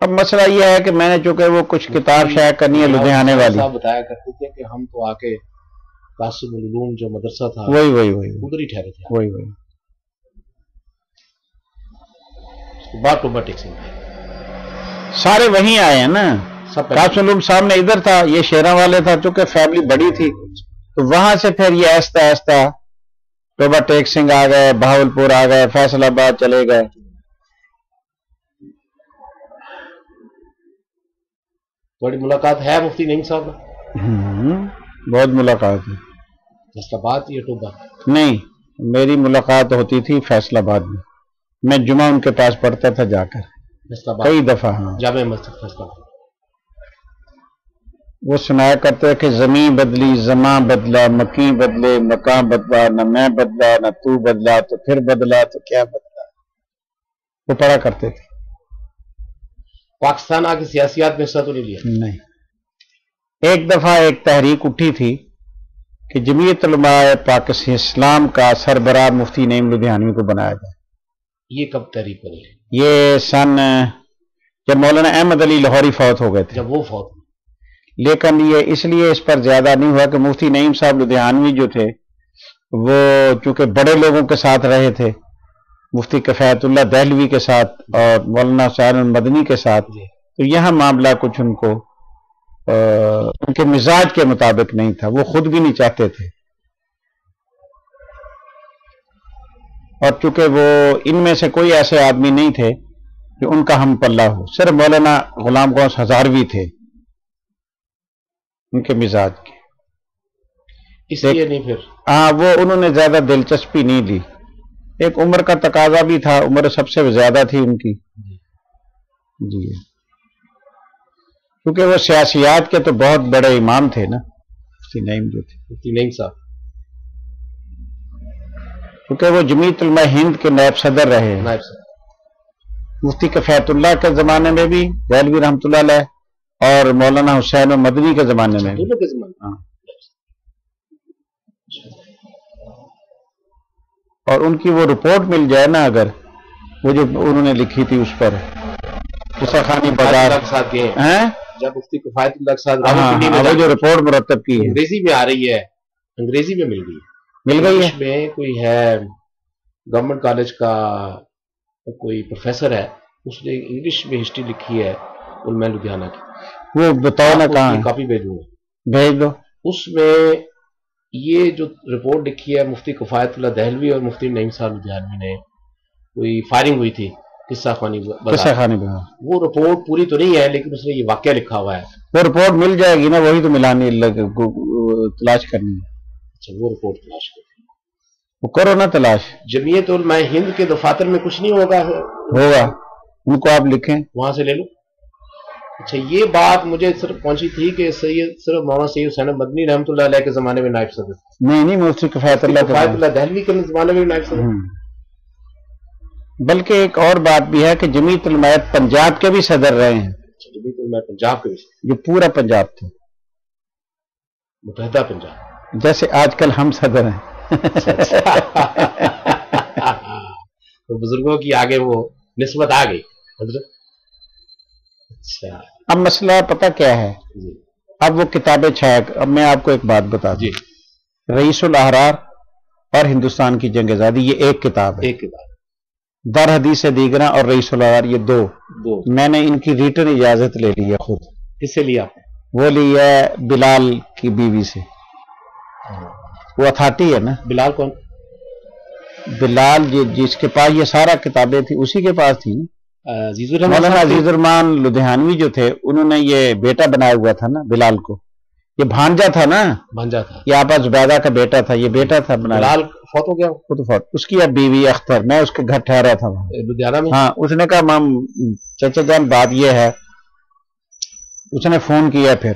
اب مسئلہ یہ ہے کہ میں نے چونکہ وہ کچھ کتاب شائع کرنی ہے لدھیانے والی، صاحب بتایا کرتے تھے کہ ہم تو آ کے قاسم العلوم جو مدرسہ تھا وہی ادھر ہی ٹھہرے تھے. وہی بات تو بٹ سارے وہیں آئے ہیں نا. سب قاسم العلوم سامنے ادھر تھا، یہ شیراں والے تھا، چونکہ فیملی بڑی تھی تو وہاں سے پھر یہ آہستہ آہستہ ٹوبہ ٹیک سنگھ آ گئے، بہاولپور آ گئے، فیصل آباد چلے گئے. تھوڑی ملاقات ہے مفتی نعیم صاحب؟ بہت ملاقات ہے. فیصل آباد یا ٹوبہ؟ نہیں، میری ملاقات ہوتی تھی فیصل آباد میں جمعہ ان کے پاس پڑھتا تھا جا کر فیصل آباد کئی دفعہ. ہاں، جامع مسجد فیصل آباد. وہ سنایا کرتے کہ زمین بدلی زماں بدلا، مکیں بدلے مکان بدلا، نہ میں بدلا نہ تو بدلا تو پھر بدلا تو کیا بدلا. وہ پڑھا کرتے تھے. پاکستان آ کے سیاسیات میں حصہ تو نہیں لیا؟ نہیں. ایک دفعہ ایک تحریک اٹھی تھی کہ جمعیت علماء پاکستان اسلام کا سربراہ مفتی نعیم لدھیانوی کو بنایا جائے. یہ کب تحریک بنی؟ یہ سن جب مولانا احمد علی لاہوری فوت ہو گئے تھے. جب وہ فوت. لیکن یہ اس لیے اس پر زیادہ نہیں ہوا کہ مفتی نعیم صاحب لدھیانوی جو تھے وہ چونکہ بڑے لوگوں کے ساتھ رہے تھے، مفتی کفایت اللہ دہلوی کے ساتھ اور مولانا حسین المدنی کے ساتھ، تو یہاں معاملہ کچھ ان کو ان کے مزاج کے مطابق نہیں تھا، وہ خود بھی نہیں چاہتے تھے. اور چونکہ وہ ان میں سے کوئی ایسے آدمی نہیں تھے کہ ان کا ہم پلہ ہو، صرف مولانا غلام غوث ہزاروی تھے ان کے مزاج کے. اس لیے نہیں پھر ہاں، وہ انہوں نے زیادہ دلچسپی نہیں لی. ایک عمر کا تقاضا بھی تھا، عمر سب سے زیادہ تھی ان کی. جی، کیونکہ وہ سیاسیات کے تو بہت بڑے امام تھے نا مفتی نعیم جو تھے. مفتی نعیم صاحب کیونکہ وہ جمعیت علماء ہند کے نائب صدر رہے ہیں. نائب صاحب مفتی کفایت اللہ کے زمانے میں بھی، دہلوی رحمۃ اللہ علیہ، اور مولانا حسین مدنی کے زمانے میں بھی. دونوں کے زمانے. ہاں. اور ان کی وہ رپورٹ مل جائے نا، اگر وہ جو انہوں نے لکھی تھی اس پر خانی بازار ساتھ گئے ہیں، جب مفتی کفایت اللہ کے ساتھ وہ جو رپورٹ مرتب کی ہے انگریزی میں آ رہی ہے، انگریزی میں مل گئی ہے. اس میں کوئی ہے گورنمنٹ کالج کا کوئی پروفیسر ہے، اس نے انگلش میں ہسٹری لکھی ہے علماء لدھیانہ کی. وہ بتاؤ نا کہاں ہے؟ کاپی بھیجوں گا، بھیج دو. اس میں یہ جو رپورٹ لکھی ہے مفتی کفایت اللہ دہلوی اور مفتی نعیم صاحب لدھیانوی نے، کوئی فائرنگ ہوئی تھی قصہ خانی بازار. وہ رپورٹ پوری تو نہیں ہے لیکن اس نے یہ واقعہ لکھا ہوا ہے. وہ رپورٹ مل جائے گی نا، وہی تو ملانی تلاش کرنی ہے. اچھا، وہ رپورٹ تلاش کریں، وہ کرو نا تلاش. جمعیت علماء ہند کے دفاتر میں کچھ نہیں ہوگا ان کو آپ لکھیں، وہاں سے لے لو. اچھا، یہ بات مجھے صرف پہنچی تھی کہ صرف مولانا سید حسین مدنی رحمۃ اللہ علیہ کے زمانے میں نائب صدر. نہیں، مفتی کفایت اللہ دہلوی کے زمانے میں نائب صدر. بلکہ ایک اور بات بھی ہے کہ جمعیت علماء پنجاب کے بھی صدر رہے ہیں. جمعیت علماء پنجاب کے بھی، جو پورا پنجاب تھا، متحدہ پنجاب، جیسے آج کل ہم صدر ہیں. تو بزرگوں کی آگے وہ نسبت آ گئی حضرت. اچھا، اب مسئلہ پتہ کیا ہے؟ اب وہ کتابیں چھایا. اب میں آپ کو ایک بات بتا دوں، رئیس الاحرار اور ہندوستان کی جنگ آزادی، یہ ایک کتاب ہے. ایک کتاب. در حدیث دیگراں اور رئیس الاحرار، یہ دو. میں نے ان کی ریٹن اجازت لے لی ہے خود. کس سے لیا؟ وہ لی ہے بلال کی بیوی سے. وہ اتھارٹی ہے نا. بلال کون؟ بلال جس کے پاس یہ سارا کتابیں تھی اسی کے پاس تھی نا. مولانا عزیز الرحمان لدھیانوی جو تھے، انہوں نے یہ بیٹا بنایا ہوا تھا نا بلال کو. یہ بھانجا تھا نا، بھانجا تھا. یہ آپا زبیدہ کا بیٹا تھا، یہ بیٹا تھا بنایا. بلال فوت ہو گیا. وہ تو فوت. اس کی اب بیوی اختر، میں اس کے گھر ٹھہرا تھا وہاں لدھیانہ میں. ہاں، اس نے کہا مام چچا جان بات یہ ہے، اس نے فون کیا پھر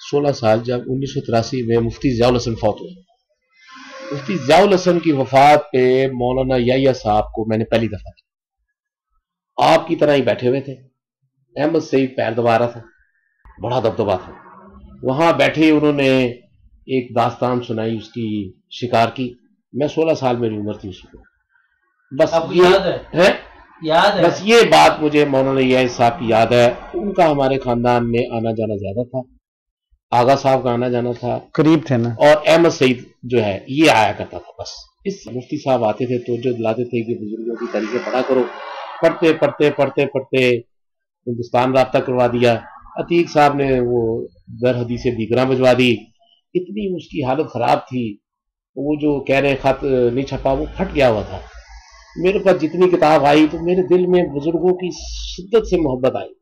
16 سال جب 1983 میں مفتی ضیاء الحسن فوت ہوئے. مفتی ضیاء الحسن کی وفات پہ مولانا یحییٰ صاحب کو میں نے پہلی دفعہ کیا. آپ کی طرح ہی بیٹھے ہوئے تھے. احمد سعید پیر دبا رہا تھا, بڑا دبدبا تھا. وہاں بیٹھے انہوں نے ایک داستان سنائی اس کی شکار کی. میں 16 سال میری عمر تھی اس کو. بس یاد ہے بس یہ بات مجھے مولانا یحییٰ صاحب کی یاد ہے. ان کا ہمارے خاندان میں آنا جانا زیادہ تھا. آغا صاحب کا آنا جانا تھا, قریب تھے نا. اور احمد سعید جو ہے یہ آیا کرتا تھا. بس اس مفتی صاحب آتے تھے تو جو دلاتے تھے کہ بزرگوں کی طریقے پڑھا کرو. پڑھتے پڑھتے پڑھتے پڑھتے ہندوستان رابطہ کروا دیا. عتیق صاحب نے وہ در حدیث دیگراں بجوا دی. اتنی اس کی حالت خراب تھی. وہ جو کہہ رہے خط نہیں چھپا وہ پھٹ گیا ہوا تھا. میرے پاس جتنی کتاب آئی تو میرے دل میں بزرگوں کی شدت سے محبت آئی.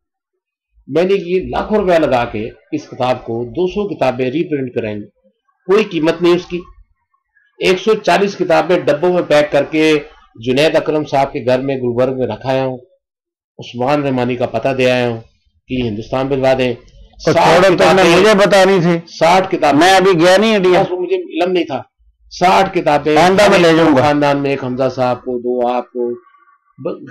میں نے یہ لاکھوں روپیہ لگا کے اس کتاب کو 200 کتابیں ری پرنٹ کرائیں گے, کوئی قیمت نہیں اس کی. 140 کتابیں ڈبوں میں پیک کر کے جنید اکرم صاحب کے گھر میں گلبرگ میں رکھایا ہوں. عثمان رحمانی کا پتہ دے آیا ہوں کہ ہندوستان بھجوا دیں. مجھے بتانی تھی 60 کتابیں. میں ابھی گیا نہیں انڈیا, مجھے علم نہیں تھا. 60 کتابیں میں لے جاؤں گا. خاندان میں ایک حمزہ صاحب کو, 2 آپ کو.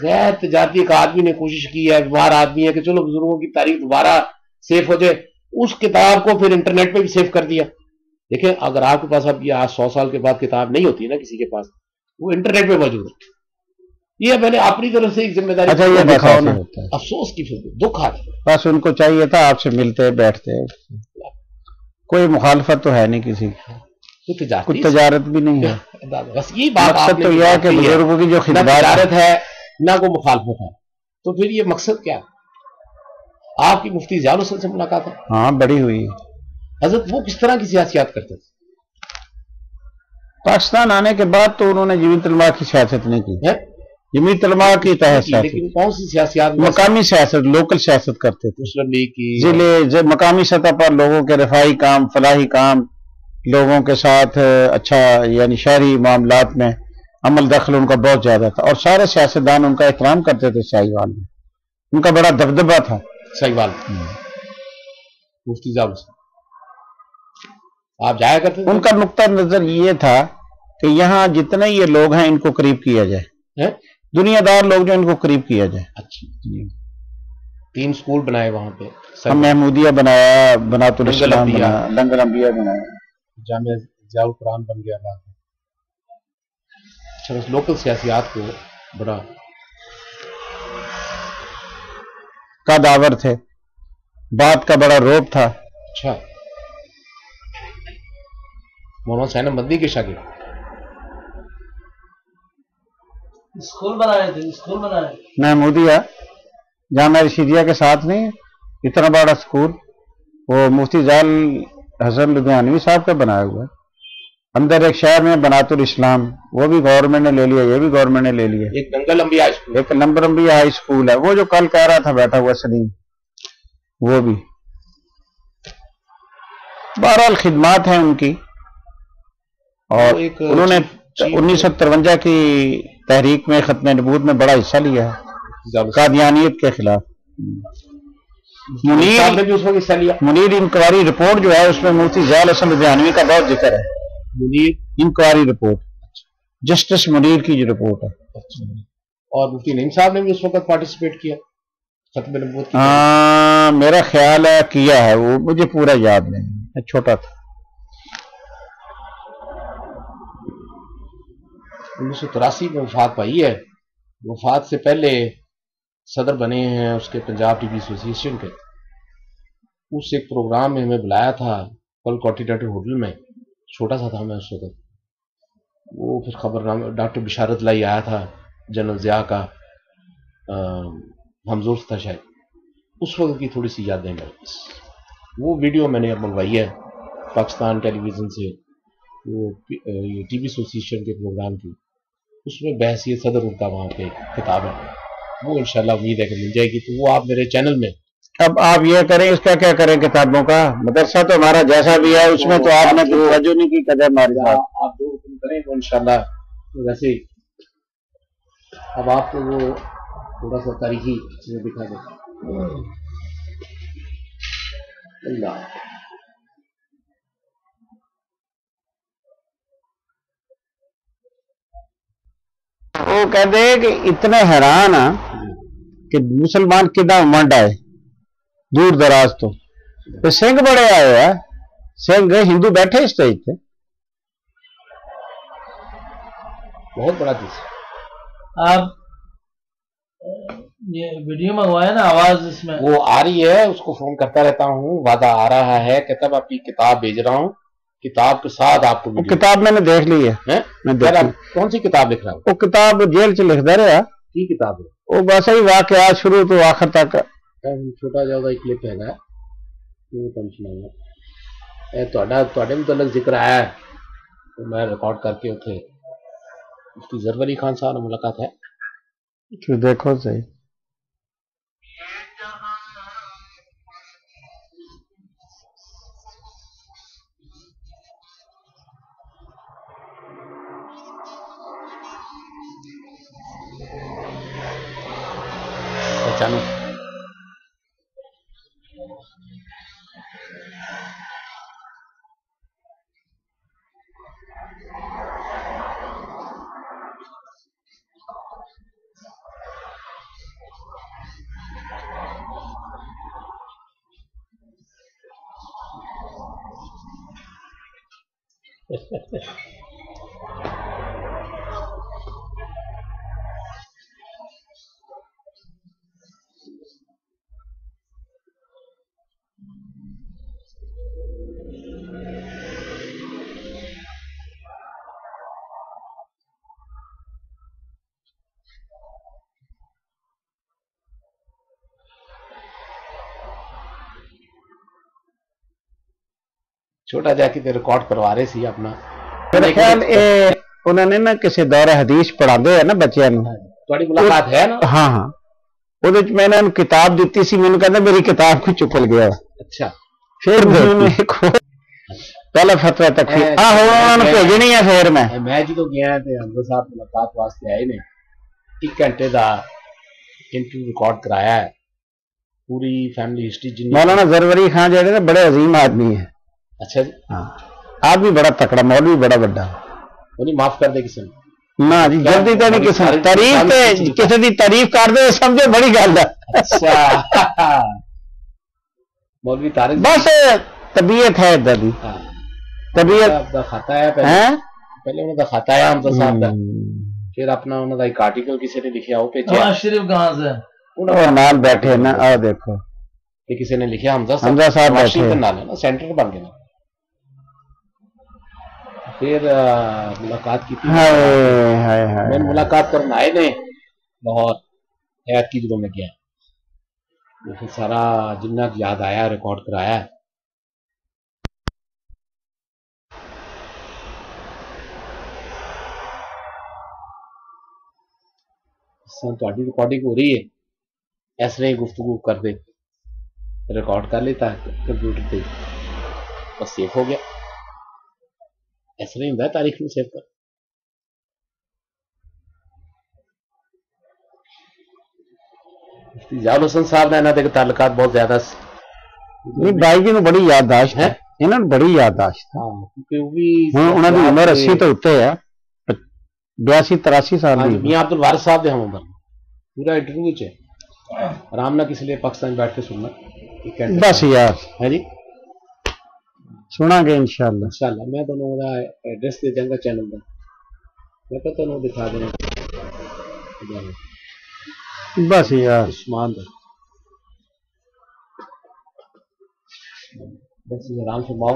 غیر تجارتی ایک آدمی نے کوشش کی ہے, بیمار آدمی ہے, کہ چلو بزرگوں کی تاریخ دوبارہ سیف ہو جائے. اس کتاب کو پھر انٹرنیٹ پہ بھی سیو کر دیا. دیکھیں اگر آپ کے پاس اب یہ آج 100 سال کے بعد کتاب نہیں ہوتی نا کسی کے پاس, وہ انٹرنیٹ پہ موجود ہے. یہ میں نے اپنی طرف سے ایک ذمہ داری. اچھا یہ دکھاؤ نا. افسوس کی پھر دکھ آتا ہے. بس ان کو چاہیے تھا آپ سے ملتے بیٹھتے, کوئی مخالفت تو ہے نہیں کسی کی, کوئی تجارت بھی نہیں ہے. بس یہ بات مقصد تو یہ ہے کہ بزرگوں کی جو نہ خدمات تجارت ہے نہ کوئی مخالفت ہے. تو پھر یہ مقصد کیا؟ آپ کی مفتی ضیاء الحسن سے ملاقات ہے. ہاں بڑی ہوئی. حضرت وہ کس طرح کی سیاسیات کرتے تھے؟ پاکستان آنے کے بعد تو انہوں نے جمیعت علماء کی سیاست نہیں کی. جمیعت علماء کی تحت لیکن کون سی سیاسیات؟ مقامی سیاست, لوکل سیاست کرتے تھے. مسلم لیگ کی ضلع مقامی سطح پر لوگوں کے رفاہی کام, فلاحی کام, لوگوں کے ساتھ اچھا یعنی شہری معاملات میں عمل دخل ان کا بہت زیادہ تھا. اور سارے سیاستدان ان کا احترام کرتے تھے. ساہیوال میں ان کا بڑا دبدبا تھا. ساہیوال مفتی ضیاء الحسن آپ جایا کرتے تھے؟ ان کا نقطہ نظر یہ تھا کہ یہاں جتنے یہ لوگ ہیں ان کو قریب کیا جائے, دنیا دار لوگ جو ان کو قریب کیا جائے. اچھی 3 سکول بنائے وہاں پہ. ہم محمودیہ بنایا, بنات الاسلام بنایا, لنگر انبیاء بنایا, جامعہ ضیاء القرآن بن گیا. بعد میں اچھا بس لوکل سیاسیات کو بڑا کا داور تھے, بات کا بڑا روب تھا. اچھا مولانا حسین مدنی کے شاگرد اسکول بنائے تھے, اسکول بنائے. محمودیہ جامعہ رشیدیہ کے ساتھ نہیں اتنا بڑا اسکول, وہ مفتی ضیاء الحسن لدھیانوی صاحب کا بنایا ہوا ہے. اندر ایک شہر میں بنات الاسلام, وہ بھی گورنمنٹ نے لے لیا, یہ بھی گورنمنٹ نے لے لیا. ایک ننگل انبیاء اسکول, ایک نمبر انبیاء ہائی اسکول ہے, وہ جو کل کہہ رہا تھا بیٹھا ہوا سلیم, وہ بھی. بہرحال خدمات ہیں ان کی. اور انہوں نے 1953 کی تحریک میں ختم نبوت میں بڑا حصہ لیا ہے, قادیانیت کے خلاف. منیر انکوائری رپورٹ جو ہے اس میں مفتی ضیاء الحسن لدھیانوی کا بہت ذکر ہے. Munir inquiry report, justice Munir کی جو رپورٹ ہے. اور مفتی نعیم صاحب نے بھی اس وقت پارٹیسپیٹ کیا ختم نبوت. میرا خیال ہے کیا ہے, وہ مجھے پورا یاد نہیں, میں چھوٹا تھا. 1983 میں وفات پائی ہے. وفات سے پہلے صدر بنے ہیں اس کے پنجاب ٹی وی ایسوسی ایشن کے. اس ایک پروگرام میں ہمیں بلایا تھا کل کانٹیننٹل ہوٹل میں, چھوٹا سا تھا میں اس وقت. وہ پھر خبرنامہ ڈاکٹر بشارت لائی آیا تھا, جنرل ضیاء کا ہمزور تھا شاید. اس وقت کی تھوڑی سی یادیں میرے پاس. وہ ویڈیو میں نے اب منگوائی ہے پاکستان ٹیلی ویژن سے, وہ ٹی وی ایسوسی ایشن کے پروگرام کی. اس میں بحثیت صدر ان کا وہاں پہ کتاب ہے, وہ انشاءاللہ امید ہے کہ مل جائے گی. تو وہ آپ میرے چینل میں. اب آپ یہ کریں, اس کا کیا کریں کتابوں کا؟ مدرسہ تو ہمارا جیسا بھی ہے, اس میں تو آپ نے توجہ نہیں کی قدر ہماری. آپ جو حکم کریں وہ انشاءاللہ. ویسے اب آپ کو وہ تھوڑا سا تاریخی چیزیں دکھا دیں. اللہ وہ کہتے ہیں کہ اتنے حیران ہاں کہ مسلمان کدا منڈ آئے دور دراز تو سنگھ بڑے آئے ہیں سنگھ ہندو بیٹھے اسٹیج پہ بہت بڑا چیز. آپ یہ ویڈیو منگوائے نا آواز اس میں وہ آ رہی ہے, اس کو فون کرتا رہتا ہوں, وعدہ آ رہا ہے, کہتا میں اپنی کتاب بھیج رہا ہوں, کتاب کے ساتھ آپ کو وہ کتاب میں نے دیکھ لی ہے. کون سی کتاب لکھ رہا ہوں؟ وہ کتاب جیل چ لکھتا رہا. کی کتاب ہے وہ بس ہی واقعات شروع تو آخر تک. چھوٹا جہا کلپ ہے تھوڑے متعلق ذکر آیا ہے تو میں ریکارڈ کر کے اتنے مفتی ظفر علی خان صاحب نے ملاقات ہے. دیکھو صحیح پہچانو. چھوٹا جا کے ریکارڈ کروا رہے سی اپنا. میرا خیال انہوں نے نا کسی دور حدیث پڑھا دے ہے نا بچیاں نو. تھوڑی ملاقات ہے نا؟ ہاں ہاں وہ میں نے کتاب دیتی سی, میں کہتا میری کتاب کو چکل گیا. اچھا پھر پہلا فتوی تک بھیجنی ہے. پھر میں جدو گیا حمزہ صاحب ملاقات واسطے آئے نے 1 گھنٹے کا انٹرویو ریکارڈ کرایا ہے, پوری فیملی ہسٹری. مولانا ظفر علی خان جڑے بڑے عظیم آدمی ہے. اچھا جی. ہاں آپ بھی بڑا تکڑا, مولوی بڑا بڑا. وہ نہیں معاف کر دے کسی نے نہ جی جلدی تو نہیں کسی تعریف کسی کی تعریف کر دے سمجھو بڑی گل ہے. اچھا مولوی طارق بس طبیعت ہے ادھر دی طبیعت کھاتا ہے پہلے انہوں کا کھاتا ہے حمزہ صاحب کا, پھر اپنا انہوں کا ایک آرٹیکل کسی نے لکھا وہ بھیجا. شریف کہاں سے وہ نال بیٹھے نا آ دیکھو کہ کسی نے لکھا حمزہ صاحب واشنگٹن نال ہے نا, سینٹر بن گیا. پھر ملاقات کی میں ملاقات کرنا آئے نے لاہور حیات کی جگہ میں گیا. پھر سارا جنہ یاد آیا ریکارڈ کرایا. تھوڑی ریکارڈنگ ہو رہی ہے اس طرح ہی گفتگو کر دے, ریکارڈ کر لیتا ہے کمپیوٹر پہ بس سیو ہو گیا. ایسا نہیں ہوتا ہے تاریخ میں سیو کر. جال حسن صاحب نے انہوں کے تعلقات بہت زیادہ نہیں بھائی جی نے بڑی یادداشت ہے, انہوں نے بڑی یادداشت. انہوں کی عمر 80 تو اتنے ہے, 82-83 سال کی. میاں عبد الوارث صاحب ہم عمر پورا انٹرویو ہے, آرام نہ کسی لیے پاکستان بیٹھ کے سننا. بس یار ہے جی سنا گے انشاءاللہ. انشاءاللہ میں تمہیں ایڈریس دے دیں گا چینل کا, میں تو تمہیں دکھا دینا. بس یار عثمان بس آرام سے باؤ.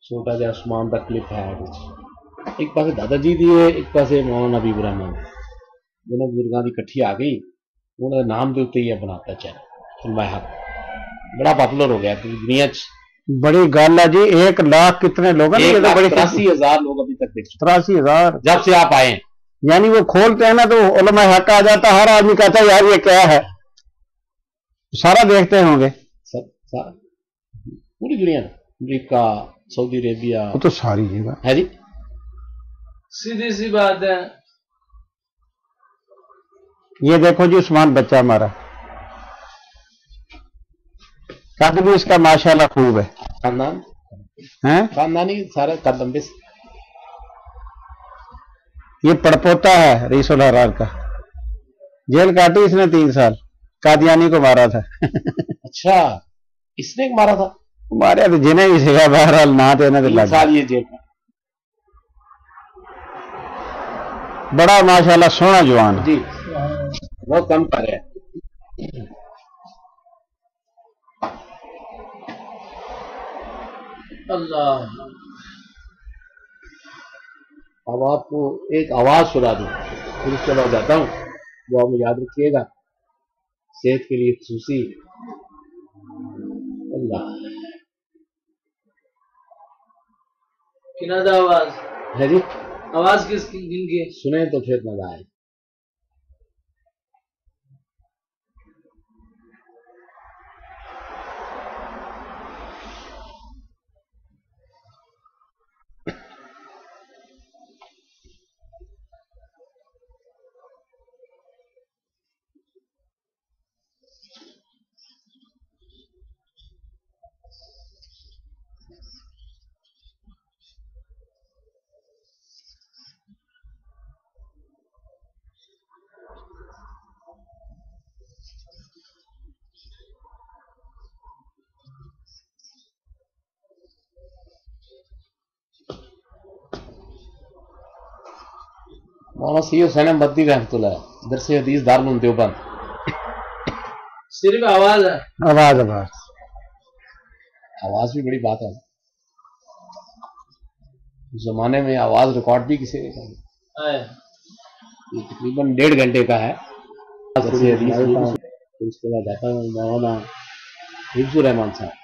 چھوٹا جا عثمان کا کلپ ہے, ایک پاس دادا جی دی ہے, ایک پاس مولانا حبیب الرحمان. دونوں بزرگوں کی کٹھی آ گئی, انہوں نے نام دے ہی بناتا چینل فلمائے حق, بڑا پاپولر ہو گیا دنیا بڑی گل ہے جی. 1 لاکھ کتنے لوگ 83,000 لوگ ابھی تک دیکھ چکے. 83,000 جب سے آپ آئے. یعنی وہ کھولتے ہیں نا تو علماء حق آ جاتا, ہر آدمی کہتا ہے یار یہ کیا ہے, سارا دیکھتے ہوں گے. پوری دنیا امریکہ سعودی عربیہ وہ تو ساری جگہ ہے جی. سیدھی سی بات ہے. یہ دیکھو جی عثمان بچہ ہمارا قد بھی اس کا ماشاءاللہ خوب ہے. خاندان ہیں خاندانی سارے قد لمبے یہ پڑپوتا ہے رئیس الحرار کا، جیل کاٹی اس نے 3 سال، قادیانی کو مارا تھا اچھا اس نے مارا تھا؟ مارے تو جنہیں بھی سکھا، بہرحال نہ تو 3 سال یہ جیل میں۔ بڑا ماشاءاللہ سونا جوان ہے۔ جی بہت کم کر رہے ہیں۔ اللہ اب آپ کو ایک آواز سنا دوں، پھر اس کے بعد جاتا ہوں، وہ آپ یاد رکھیے گا، صحت کے لیے خصوصی۔ اللہ کنادا آواز، ہے جی، آواز کس کی گن کی؟ سنیں تو پھر مزہ آئے۔ مولانا سید حسین مدنی رحمۃ اللہ درس حدیث دارالعلوم دیوبند۔ صرف آواز ہے؟ آواز آواز بھی بڑی بات ہے، اس زمانے میں آواز ریکارڈ بھی کسی نے کری۔ آئے یہ تقریباً 1.5 گھنٹے کا ہے۔ درس حدیث پھر اس کے بعد جاتا ہوں مولانا حفظ الرحمان صاحب۔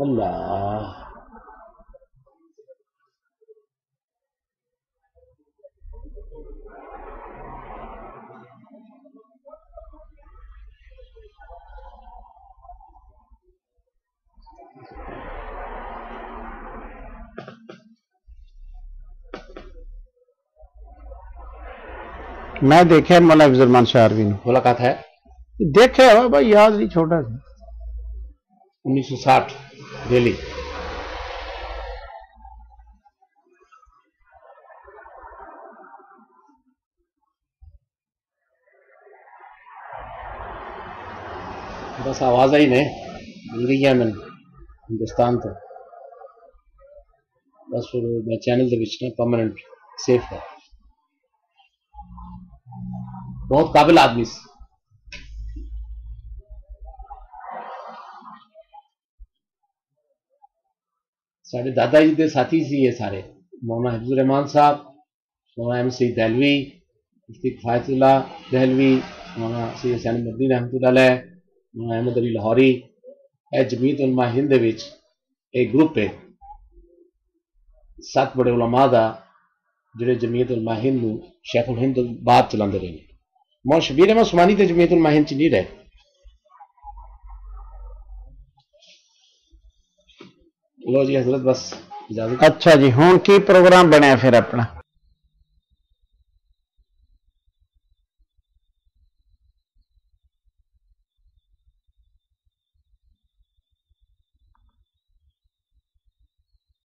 اللہ میں دیکھا مولا حفظ الرحمان شاروی نے، ملاقات ہے دیکھا ہوا بھائی، یاد نہیں، چھوٹا تھا۔ 1960 دہلی۔ بس آواز ہی نہیں مل گئی ہے میں ہندوستان تو بس پھر میں چینل دے وچ نا پرماننٹ سیف ہے۔ بہت قابل آدمی سے سارے دادا جی کے ساتھی سی یہ سارے، مولانا حفظ الرحمان صاحب، مولانا احمد سعید دہلوی، مفتی کفایت اللہ دہلوی، مولانا سید حسین مدنی رحمۃ اللہ علیہ، مولانا احمد علی لاہوری۔ اے جمعیت علماء ہند دے وچ ایک گروپ ہے 7 بڑے علماء دا جڑے جمعیت علماء ہند نو شیخ الہند تو بعد چلاندے رہے۔ مولانا شبیر احمد عثمانی تے جمعیت علماء ہند چ نہیں رہے۔ لو جی حضرت بس اجازت۔ اچھا جی، ہوں کی پروگرام بنیا پھر اپنا؟